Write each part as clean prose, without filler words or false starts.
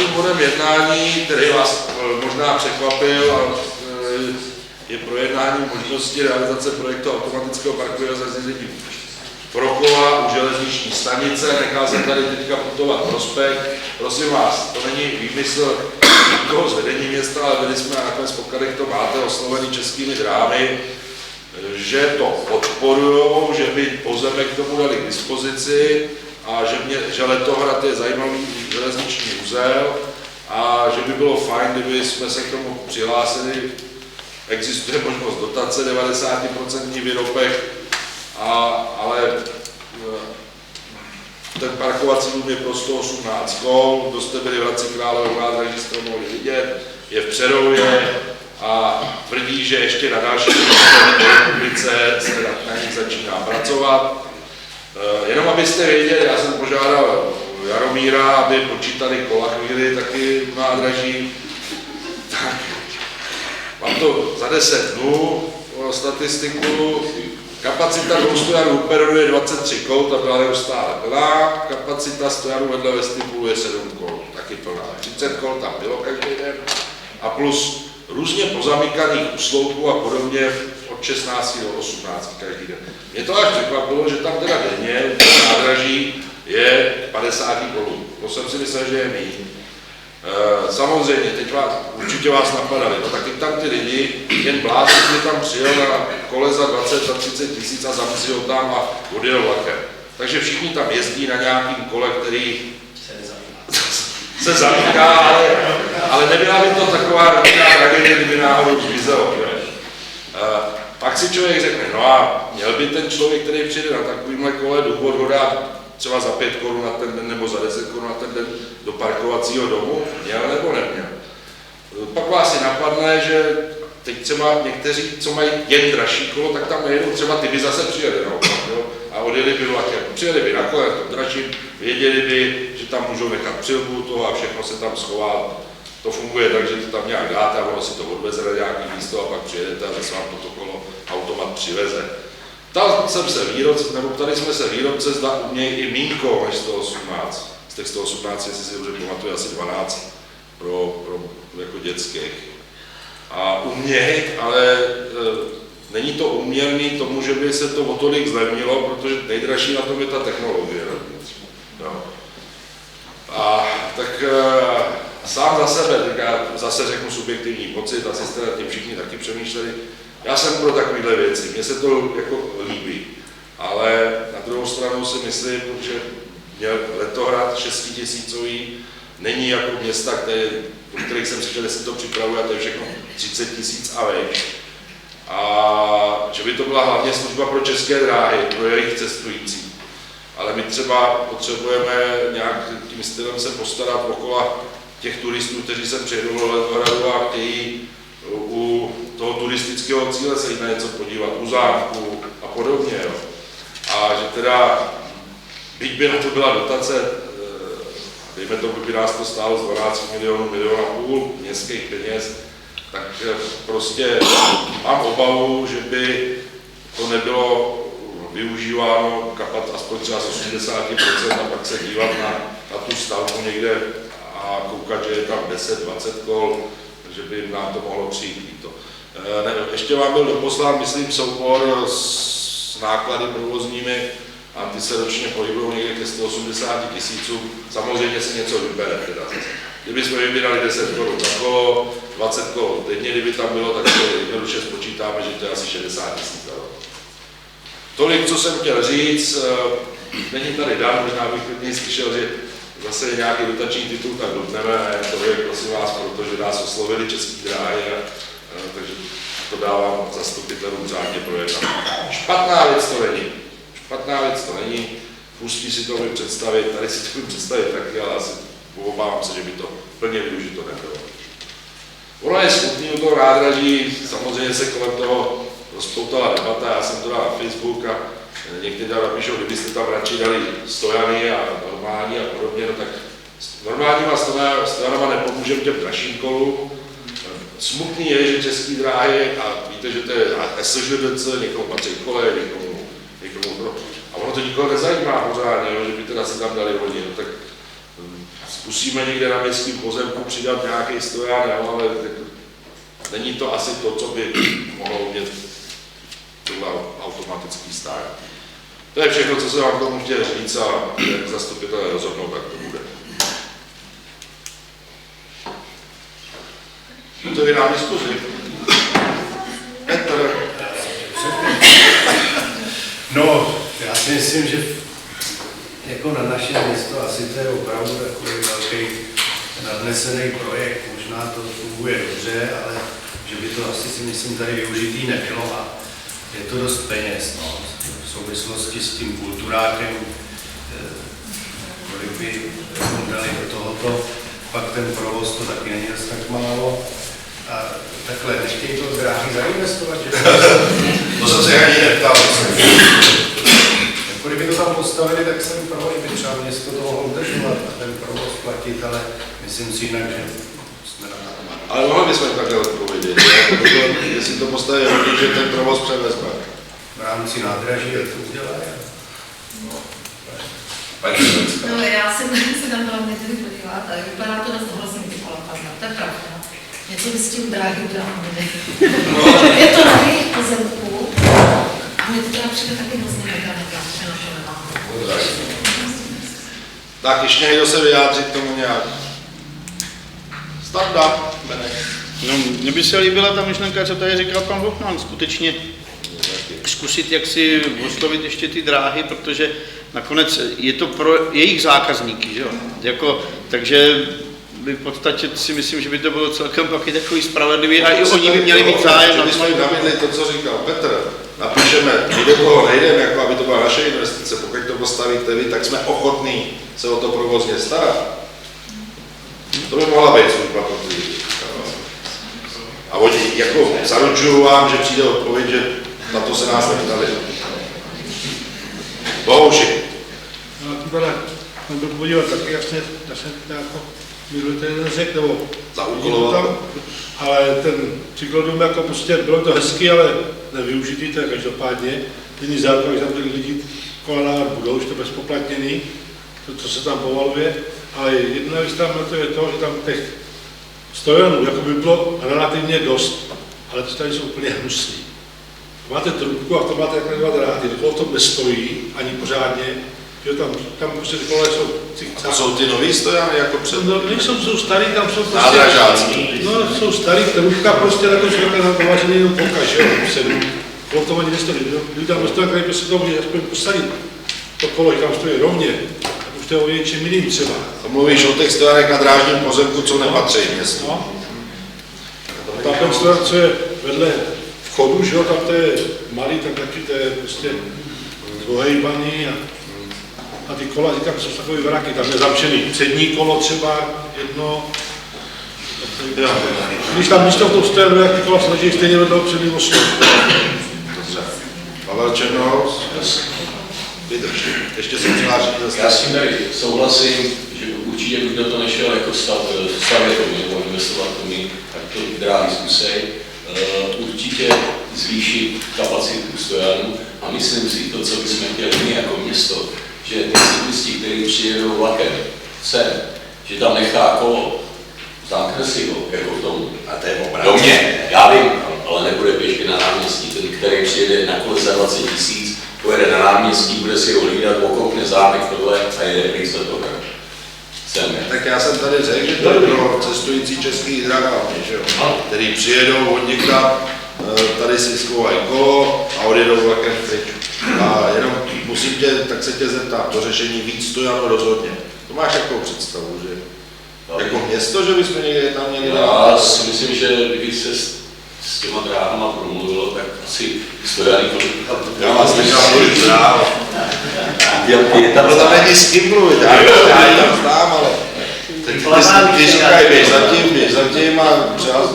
Dalším bodem jednání, který vás možná překvapil, je projednání možnosti realizace projektu automatického parkového zařízení Prokova u železniční stanice. Nechal jsem tady teďka putovat prospekt. Prosím vás, to není výmysl nikoho z vedení města, ale byli jsme a nakonec podkladech to máte oslovení Českými dráhami, že to podporujou, že by pozemek k tomu dali k dispozici a že Letohrad je zajímavý železniční uzel a že by bylo fajn, kdyby jsme se k tomu přihlásili. Existuje možnost dotace 90% výrobek, ale ten parkovací dům je pro 118 kol, kdo jste byli v Hradci Králové u nádraží, jste ho mohli vidět, je v Přerově a tvrdí, že ještě na další republice se na nich začíná pracovat. Jenom abyste věděli, já jsem požádal Jaromíra, aby počítali kola chvíli taky v nádraží, tak mám to za 10 dnů statistiku. Kapacita dvou stojanů u peronu je 23 kol, ta byla neustále plná. Kapacita stojanů vedle vestibulu je 7 kol, taky plná. 30 kol tam bylo každý den. A plus různě pozamykaných usloupů a podobně od 16 do 18 každý den. Mě to až překvapilo, že tam teda denně v nádraží je 50 kolů. To jsem si myslel, že je méně. Samozřejmě, teď určitě vás napadali, no tak teď tam ty lidi, jen blázen, že tam přijel na kole za 20-30 tisíc a zamyslil tam a odjel vlakem. Takže všichni tam jezdí na nějakým kole, který se zamyká, ale nebyla by to taková rodinná tragédie, kdyby náhodou zmizelo. Pak si člověk řekne, no a měl by ten člověk, který přijde na takovýmhle kole, důvod ho dát třeba za 5 korun na ten den nebo za 10 korun na ten den do parkovacího domu, měl nebo neměl. Pak vás si napadne, že teď třeba někteří, co mají jen dražší kolo, tak tam nejedou, třeba ty by zase přijeli a odjeli by vlakem. Přijeli by na kole, to dražší, věděli by, že tam můžou nechat přilbu toho a všechno se tam schová. To funguje tak, že to tam nějak dáte a ono si to odveze na nějaké místo a pak přijedete a zase vám to kolo automat přiveze. Ptal jsem se výrobce, nebo ptali jsme se výrobce, zda umějí i mínko než 118. Z těch 118, jestli si dobře pamatuju, asi 12 pro jako dětských. A umějí, ale není to uměrný tomu, že by se to o tolik zlevnilo, protože nejdražší na tom je ta technologie. No. A tak sám za sebe, tak já zase řeknu subjektivní pocit, asi jste nad tím všichni taky přemýšleli. Já jsem pro takovéhle věci, mně se to jako líbí, ale na druhou stranu si myslím, že Letohrad 6000 není jako města, do kterých jsem přišel, jestli to připravuje, a to je všechno 30 000 a vejš. A že by to byla hlavně služba pro České dráhy, pro jejich cestující. Ale my třeba potřebujeme nějak tím stylem se postarat okolo těch turistů, kteří sem přijedou do Letohradu a chtějí u toho turistického cíle se jít na něco podívat, u zámku a podobně. Jo. A že teda, byť by na to byla dotace, dejme to, by nás to stálo z 12 milionů, 1,5 milionu městských peněz, tak prostě mám obavu, že by to nebylo využíváno aspoň třeba z 80% a pak se dívat na tu stavbu někde a koukat, že je tam 10-20 kol, že by nám to mohlo přijít to. Ještě vám byl doposlán, myslím, soubor s náklady provozními a ty se ročně pohybují někde ke 180 000. Samozřejmě si něco vybere. Kdyby jsme vybírali 10 korun na kolo, 20 kol denně, kdyby tam bylo, tak to jednoduše spočítáme, že to je asi 60 000 za rok. Tolik, co jsem chtěl říct, není tady Dan, možná bych klidně slyšel, že zase je nějaký dotační titul, tak dopneme, to je, prosím vás, protože nás oslovili České dráhy, takže to dávám zastupitelům řádně projednat. Špatná věc to není, pustí si to představit, tady si to představit taky, ale asi obávám se, že by to plně využito nebylo. Ono je smutný u toho nádraží, samozřejmě se kolem toho rozpoutala debata, já jsem to dal na Facebook a někteří tam napíšou, kdybyste tam radši dali stojany a normální a podobně, no tak normálníma stojanama nepomůžeme těm dražším kolům. Smutný je, že České dráhy, a víte, že to je SŽDC, někomu patří koleje, někomu to, a ono to nikoho nezajímá pořádně, že by teda si tam dali hodně, no tak zkusíme někde na městském pozemku přidat nějaký stojan, ale není to asi to, co by mohlo umět tohle automatický stáj. To je všechno, co jsem vám k tomu chtěl říct a jak zastupitelé rozhodnou, tak to bude. To je nám diskuzi. Petr. No, já si myslím, že jako na naše město asi to je opravdu takový velký nadnesený projekt. Možná to funguje dobře, ale že by to asi si myslím tady využitý nebylo a je to dost peněz. No. V souvislosti s tím kulturákem, kolik by dali do tohoto, pak ten provoz to taky není asi tak málo. A takhle, nechtějí to dráhy zainvestovat, že? To jsem se ani neptal. Kdyby to tam postavili, tak jsem provoz by třeba město to mohlo udržovat a ten provoz platit, ale myslím si jinak, že jsme na to. Ale mohli bychom takhle odpovědět, jestli to postaví hodně, že ten provoz převezme. V rámci nádraží, jak to udělají. No, já jsem se tam byla někdy podívat a vypadá to dost hrozně vykolapazná, to je pravda. Něco by s tím dráhy udělat nejde. Je to na jejich pozemku a mě to teda přijde taky hrozně mechanika, že na to nemám. Tak ještě někdo se vyjádří k tomu nějak. Standa, Benek. No, mně by se líbila ta myšlenka, co tady říkal pan Hoffman, skutečně zkusit jak si oslovit ještě ty dráhy, protože nakonec je to pro jejich zákazníky, že jo? Jako, takže v podstatě si myslím, že by to bylo celkem pak i takový spravedlivý a i oni by měli mít zájem na tom. Nabídli to, co říkal Petr, napíšeme, my do toho nejdeme, jako aby to byla naše investice, pokud to postavíte vy, tak jsme ochotní se o to provozně starat. To by mohla být služba pro ty lidi. A oni jako zaručuju vám, že přijde odpověď, že na to se nás neptali. Bohuži. No, tyhle, on byl podívat taky, jak se jako minulý ten řekl, nebo zaúkolovat. Ale ten cyklodum jako prostě bylo to hezky, ale nevyužitý, to je každopádně. Jiný základ, že tam ty lidi kolem budou, už to bezpoplatněný, to, co se tam povaluje. Ale jedna věc tam na to je to, že tam těch stojanů jako by bylo relativně dost, ale ty tady jsou úplně hnusný. Máte trubku a to máte takové dva dráty, kolo to nestojí ani pořádně, že tam prostě ty kole jsou a to jsou ty nový stojany jako před? No, nejsou, jsou starý, tam jsou prostě... Nádražácký. No, jsou starý, trubka prostě na to člověka navážený jenom poka, že jo, předu. Kolo to ani nestojí, když tam stojí, který prostě to může aspoň posadit. To kolo, že tam stojí rovně, už to je o něčem jiným třeba. To mluvíš o těch stojanech na drážním pozemku, co nepatří městu. No. Tam ten stojan, co je vedle vchodu, že jo, tam to je malý, tam taky to je prostě dvohejbaný a ty kola, říkám, jsou takový vraky, tam je zamčený přední kolo třeba, jedno. Když tam místo v tom stojanu, jak ty kola snaží, stejně vedle přední oslu. Dobře. Pavel Černohous? Vydrž. Ještě jsem přihlášený za Já s tím tady souhlasím, že určitě kdo to nešel jako stavět nebo investovat tomu, tak to dráhy zkusej. Určitě zvýšit kapacitu stojanů a myslím si to, co bychom chtěli my jako město, že ty cyklisti, kteří přijedou vlakem sem, že tam nechá kolo, zamkne si ho, jako v tomu. A to je obrázek. Do mě, já vím, ale nebude pěšky na náměstí, ten, který přijede na kole za 20 000, pojede na náměstí, bude si ho hlídat, okoukne zámek tohle a jede pryč za to. Tak já jsem tady řekl, že to je pro cestující český drahárny, že jo? Který přijedou od někda, tady si schovají kolo a odjedou vlakem pryč. A jenom musím tě, tak se tě zeptám, to řešení víc stojanů rozhodně. To máš jakou představu, že? Jako město, že bychom někde tam měli dát? Já si myslím, že kdyby se s těma dráhama promluvilo, tak asi stojany kolik. Já vás nechám mluvit dráho. To tam není s kým mluvit, já ji tam znám, ale ty říkají, běž zatím a třeba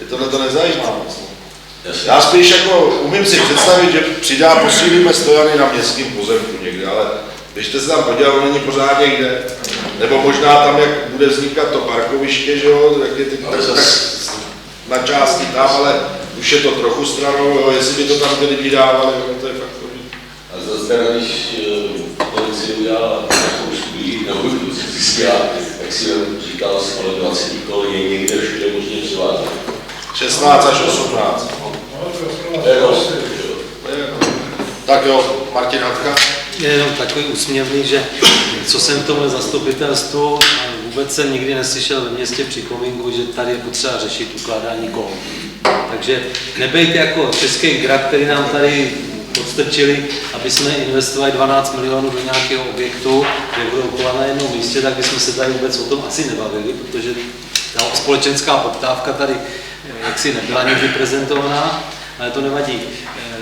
tohle to nezajímá. Já spíš jako umím si představit, že přidá posílíme stojany na městském pozemku někde, ale když jste se tam podíval, není pořádně kde. Nebo možná tam, jak bude vznikat to parkoviště, že jo, tak je tak na části tam, ale už je to trochu stranou, jo, jestli by to tam ty lidi dávali, to je fakt to. A zase teda, když policie udělala takovou studii, nebo zjistila, jak si říkal, z 20 kol je někde všude možně převádět. 16 až 18. To je dost. Tak jo, Martin Hatka. Je jenom takový úsměvný, že co jsem v tomhle zastupitelstvu, vůbec jsem nikdy neslyšel ve městě připomínku, že tady je potřeba řešit ukládání kol. Takže nebejte jako český graf, který nám tady podstrčili, aby jsme investovali 12 milionů do nějakého objektu, kde budou kola na jednom místě, tak bychom se tady vůbec o tom asi nebavili, protože ta společenská poptávka tady jaksi nebyla nikdy prezentovaná, ale to nevadí.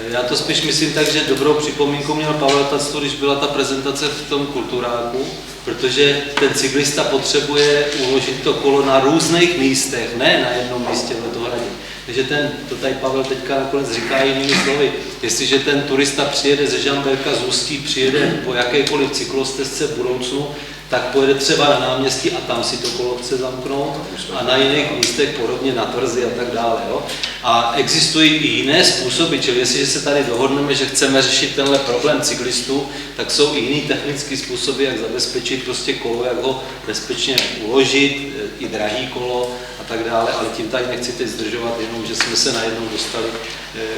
Já to spíš myslím tak, že dobrou připomínku měl Pavel Tactu, když byla ta prezentace v tom kulturáku, protože ten cyklista potřebuje uložit to kolo na různých místech, ne na jednom místě v Letohradě. Takže to tady Pavel teďka nakonec říká jinými slovy. Jestliže ten turista přijede ze Žamberka, z Ústí, přijede po jakékoliv cyklostezce v budoucnu, tak pojede třeba na náměstí a tam si to kolo chce zamknout a na jiných místech podobně na Tvrzi a tak dále. Jo? A existují i jiné způsoby, čili jestliže se tady dohodneme, že chceme řešit tenhle problém cyklistů, tak jsou i jiný technické způsoby, jak zabezpečit prostě kolo, jak ho bezpečně uložit, i drahý kolo a tak dále, ale tím tady nechci teď zdržovat, jenom že jsme se najednou dostali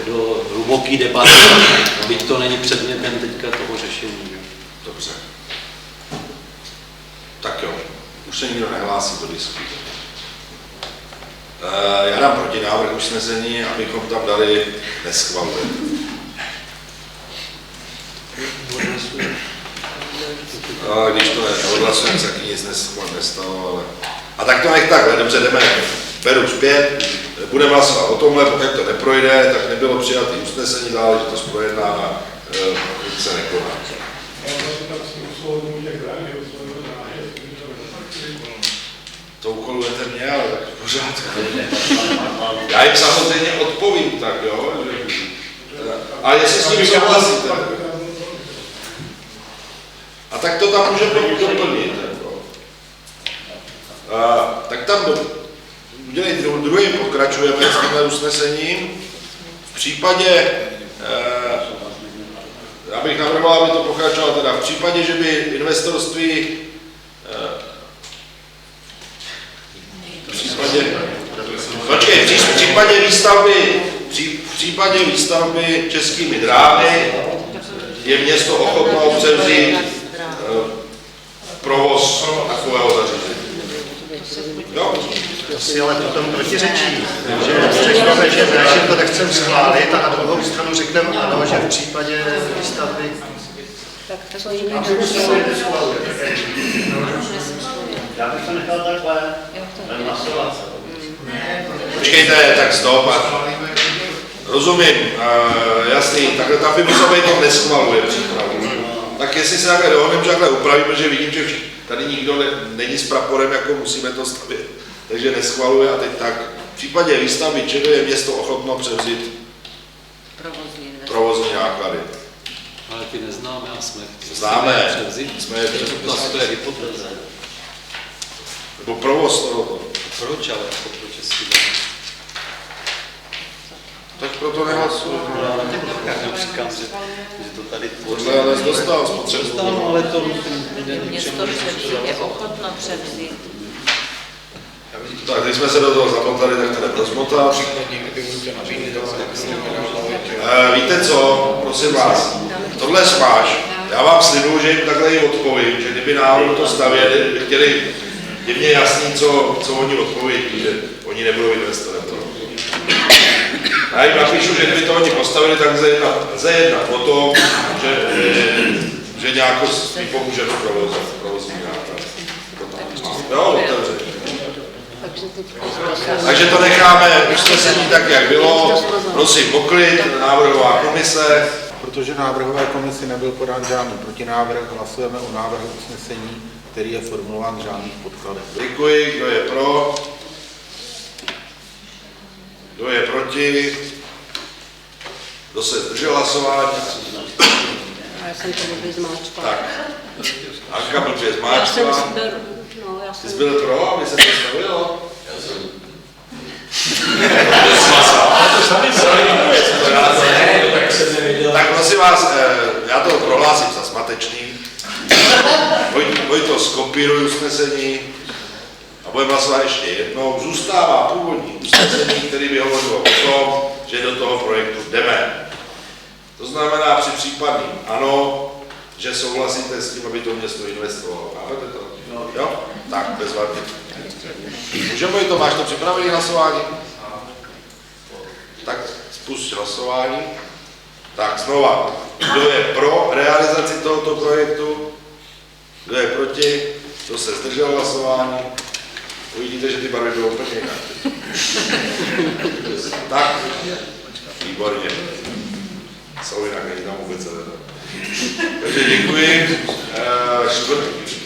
do hluboké debaty, byť to není předmětem teďka toho řešení. Jo? Dobře. Tak jo, už se nikdo nehlásí do diskuze. Já dám protinávrh usnesení, abychom tam dali neschvaluje. Když to neodhlasujeme, tak nic nestalo, ale... A tak to nech takhle, dobře, beru zpět, budeme hlasovat o tomhle, pokud to neprojde, tak nebylo přijaté usnesení, záležitost projednána, nic se nekoná. To úkolujete mě, ale tak v pořádku. Já jim samozřejmě odpovím, tak jo. A jestli s nimi souhlasíte. A tak to tam můžeme doplnit. Tak tam druhým pokračujeme s tímhle usnesením. V případě, já bych navrhoval, aby to pokračovalo teda, v případě, že by investorství v případě výstavby Českými dráhy je město ochotno převzít provoz takového zařízení. Jo? To si ale potom protiřečí, že řekneme, že ne, že to nechceme schválit a na druhou stranu řekneme ano, že v případě výstavby... Tak to jiný Já bych to nechal takhle, hlasovat. Počkejte, tak stop. Rozumím, jasný, takhle ta FIBUSovej to neschvaluje přípravu. Tak jestli se takhle dohodneme, že takhle upravíme, že vidím, že tady nikdo není s praporem, jako musíme to stavět. Takže neschvaluje a teď tak. V případě výstavby čeho je město ochotno převzít provozní náklady. Ale ty neznáme a jsme Známe, převzít. jsme je převzít. To je hypotéza. Nebo provoz tohoto. Proč ale jako pro český dom? Tak proto nehlasuju. Já říkám, že to tady tvoří. Tohle ale dostal spotřebu. Dostal, ale to město převzít je ochotno převzít. Tak, když jsme se do toho zamotali, tak to neprozmotá. Víte co, prosím vás, tohle smáš. Já vám slibuju, že jim takhle jim odpovím, že kdyby náhodou to stavěli, chtěli, je mně jasný, co oni odpovědí, že oni nebudou investorem. Já jim napíšu, že kdyby to oni postavili, tak lze jednat o tom, že nějakou pomůžeme provozní náklad. Jo, otevřeně. Takže to necháme usnesení tak, jak bylo. Prosím poklid, návrhová komise. Protože návrhové komisi nebyl podán žádný protinávrh, hlasujeme o návrhu usnesení, který je formulován v žádných podkladech. Děkuji, kdo je pro? Kdo je proti? Kdo se zdržel hlasování? Já jsem to blbě zmáčkla. Tak, Anka blbě zmáčkla. Ty jsi byl pro, aby se to stavilo? Já jsem... Tak prosím vás, já to prohlásím za zmatečný. Vojto, skopíruj usnesení. budeme hlasovat ještě jednou, zůstává původní usnesení, který by hovořilo o tom, že do toho projektu jdeme. To znamená při případným ano, že souhlasíte s tím, aby to město investovalo. Chápete to? Jo? Tak, bezvadně. Můžeme to, máš to připravené hlasování? Tak spust hlasování. Tak znova, kdo je pro realizaci tohoto projektu? Kdo je proti? Kdo se zdržel hlasování? Uvidíte, že ty barvy budou úplně jinak. Tak, výborně. Jsou jinak, není tam vůbec zelené. Takže děkuji. Čtvrtý.